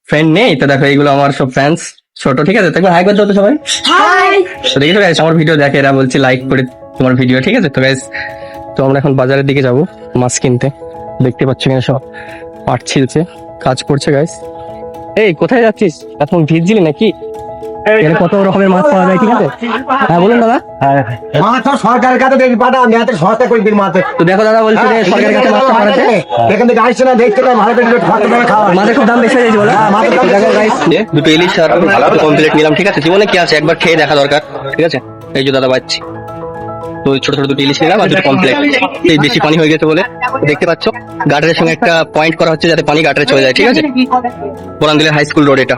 Friend নেই, তো দেখো এইগুলো আমার সব ফ্যান্স ছোট, ঠিক আছে? দেখো হাই করতে হতো সবাই। তো দেখেছো গাইস, আমার ভিডিও দেখে এরা, বলছে লাইক করে তোমার ভিডিও, ঠিক আছে? তো গাইস, তো আমরা এখন বাজারের দিকে যাব মাছ কিনতে। দেখতে পাচ্ছ এখানে সব পাট ছিলছে, কাজ করছে গাইস। এই কোথায় যাচ্ছিস? এখন ভিজছিলি নাকি? এখানে কত রকমের মাছ পাওয়া যায়, ঠিক আছে? হ্যাঁ বলুন দাদা। মাছ তো সরকারের কাছে দেখি পাঠা, আমি এত সস্তা করে দিই মাছ। তো দেখো দাদা বলছে যে সরকারের কাছে মাছটা পাঠাতে, এখান থেকে আসছে না, দেখতে না, ভালো করে সস্তা করে খাওয়া। মাছের খুব দাম বেশি হয়ে গেছে বলো। মাছের দাম দেখো গাইস, দুটো ইলিশ আর ভালো কমপ্লিট নিলাম, ঠিক আছে? জীবনে কি আছে একবার খেয়ে দেখা দরকার, ঠিক আছে? এই যে দাদা পাচ্ছি, তো ছোট ছোট দুটো ইলিশ নিলাম আর দুটো কমপ্লিট। এই বেশি পানি হয়ে গেছে বলে দেখতে পাচ্ছ গাটারের সঙ্গে একটা পয়েন্ট করা হচ্ছে যাতে পানি গাটারে চলে যায়, ঠিক আছে? বরানদিলের হাই স্কুল রোড এটা।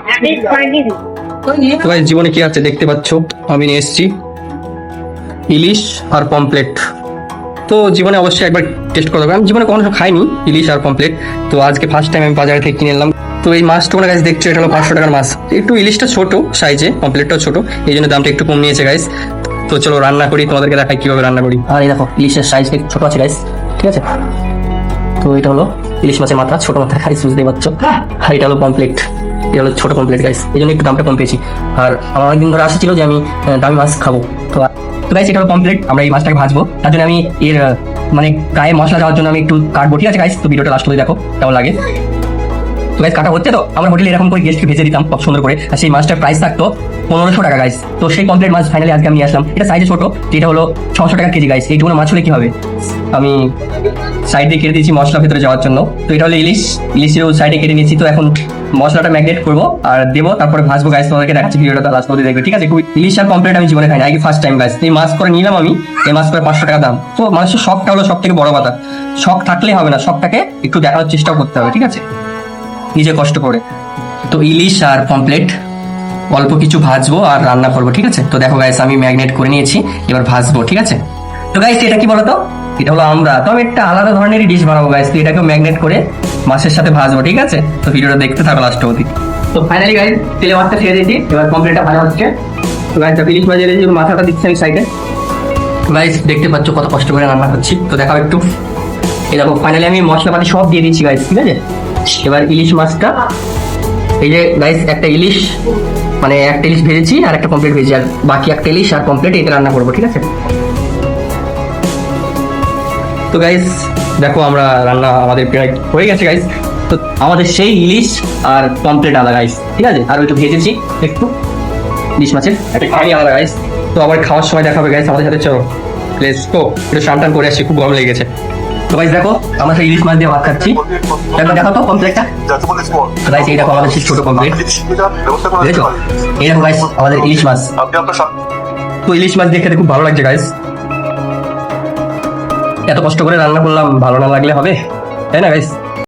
তো ভাই জীবনে কি আছে দেখতে পাচ্ছ, আমি নিয়ে এসেছি ইলিশ আর পমপ্লেট। তো জীবনে অবশ্যই একবার টেস্ট করতে হবে, আমি জীবনে কখনো খাইনি ইলিশ আর পমপ্লেট, তো আজকে ফার্স্ট টাইম আমি বাজার থেকে কিনে নিলাম। তো এই মাছটা ওনার কাছে দেখছো, এটা হলো 500 টাকার মাছ। একটু ইলিশটা ছোট সাইজে, পমপ্লেটটাও ছোট, এই জন্য দামটা একটু কম নিয়েছে গাইস। তো চলো রান্না করি, তোমাদেরকে দেখাই কিভাবে রান্না করি। আর এই দেখো ইলিশের সাইজ ছোট আছে গাইস, ঠিক আছে? তো এটা হলো ইলিশ মাছের মাথা, ছোট মাথা গাইস, বুঝতেই পারছো। আর এটা হলো পমপ্লেট, এটা হলো ছোট পমপ্লেট গাইস, এই জন্য একটু দামটা কম পেয়েছি। আর আমার অনেকদিন ধরে আসা ছিল যে আমি দামি মাছ খাবো। তো গাইস এটা হলো পমপ্লেট, আমরা এই মাছটাকে ভাজবো, তার জন্য আমি এর মানে গায়ে মশলা দেওয়ার জন্য আমি একটু কাটবো, ঠিক আছে গাইস? তো ভিডিওটা লাস্ট করে দেখো কেমন লাগে। তো গাইস কাটা হচ্ছে, তো আমরা হোটেলে এরকম করে গেস্টকে ভেজে দিতাম খুব সুন্দর করে, আর সেই মাছটার প্রাইস থাকতো 1500 টাকা গাইস। তো সেই কমপ্লিট মাছ ফাইনালি আজকে আমি নিয়ে আসলাম। এটা সাইজে ছোট, যেটা হলো 600 টাকা কেজি গাইস। এইটুকু মাছ হলে কি হবে? আমি সাইড দিয়ে কেটে দিয়েছি মশলা ভেতরে যাওয়ার জন্য। তো এটা হলো ইলিশের সাইডে কেটে নিয়েছি। তো এখন মশলাটা ম্যাগনেট করবো আর দেবো, তারপরে ভাজবো গাইস। তোমাদেরকে দেখাচ্ছি, ভিডিওটা লাস্ট পর্যন্ত দেখবে, ঠিক আছে? ইলিশ আর কমপ্লিট আমি জীবনে খাই না, আগে ফার্স্ট টাইম গাইস। এই মাছ করে নিলাম আমি, এই মাছ করে 500 টাকা দাম। তো মানুষের শখটা হলো সব থেকে বড় কথা, শখ থাকলে হবে না, শখটাকে একটু দেখানোর চেষ্টাও করতে হবে, ঠিক আছে? নিজে কষ্ট করে। তো ইলিশ আর পমপ্লেট অল্প কিছু ভাজবো আর রান্না করবো, ঠিক আছে? তো দেখো গাইস, আমি ম্যাগনেট করে নিয়েছি, এবার ভাজবো, ঠিক আছে? তো গাইস এটা কি বলতো, এটা হলো আমরা, তো আমি একটা আলাদা ধরনেরই ডিশ বানাবো গাইস। তো এটাকেও ম্যাগনেট করে মাছের সাথে ভাজবো, ঠিক আছে? তো ভিডিওটা দেখতে থাকো লাস্ট অবধি। তো ফাইনালি গাইস তেলে মাছটা ছেড়ে দিয়েছি, এবার পমপ্লেটটা ভাজা হচ্ছে। তো গাইস ইলিশ ভাজা দিয়েছি, মাথাটা দিচ্ছি আমি সাইডে। গাইস দেখতে পাচ্ছ কত কষ্ট করে রান্না করছি, তো দেখাও একটু। এই দেখো ফাইনালি আমি মশলাপাতি সব দিয়ে দিচ্ছি গাইস, ঠিক আছে? এবার ইলিশ মাছটা, এই যে গাইস একটা ইলিশ, মানে একটা ইলিশ ভেজেছি আর একটা কমপ্লিট ভেজেছি, আর বাকি একটা ইলিশ আর কমপ্লিট এটা রান্না করবো, ঠিক আছে? তো গাইস দেখো আমরা রান্না আমাদের প্রায় হয়ে গেছে গাইস। তো আমাদের সেই ইলিশ আর কমপ্লিট আলাদা গাইস, ঠিক আছে? আর ওইটা ভেজেছি একটু ইলিশ মাছের একটা খাই আলাদা গাইস। তো আবার খাওয়ার সময় দেখাবে গাইস আমাদের সাথে, চলো প্লিজ। তো একটু স্নান টান করে আসছি, খুব গরম লেগেছে। তো গাইস দেখো আমরা সেই ইলিশ মাছ দিয়ে ভাত খাচ্ছি, একবার দেখো তো কমপ্লিটটা। গাইস এই দেখো আমাদের সেই ছোট কমপ্লিট, বুঝেছো? এই দেখো গাইস আমাদের ইলিশ মাছ। তো ইলিশ মাছ দিয়ে খেতে খুব ভালো লাগছে গাইস। এত কষ্ট করে রান্না করলাম, ভালো না লাগলে হবে, তাই না গাইস?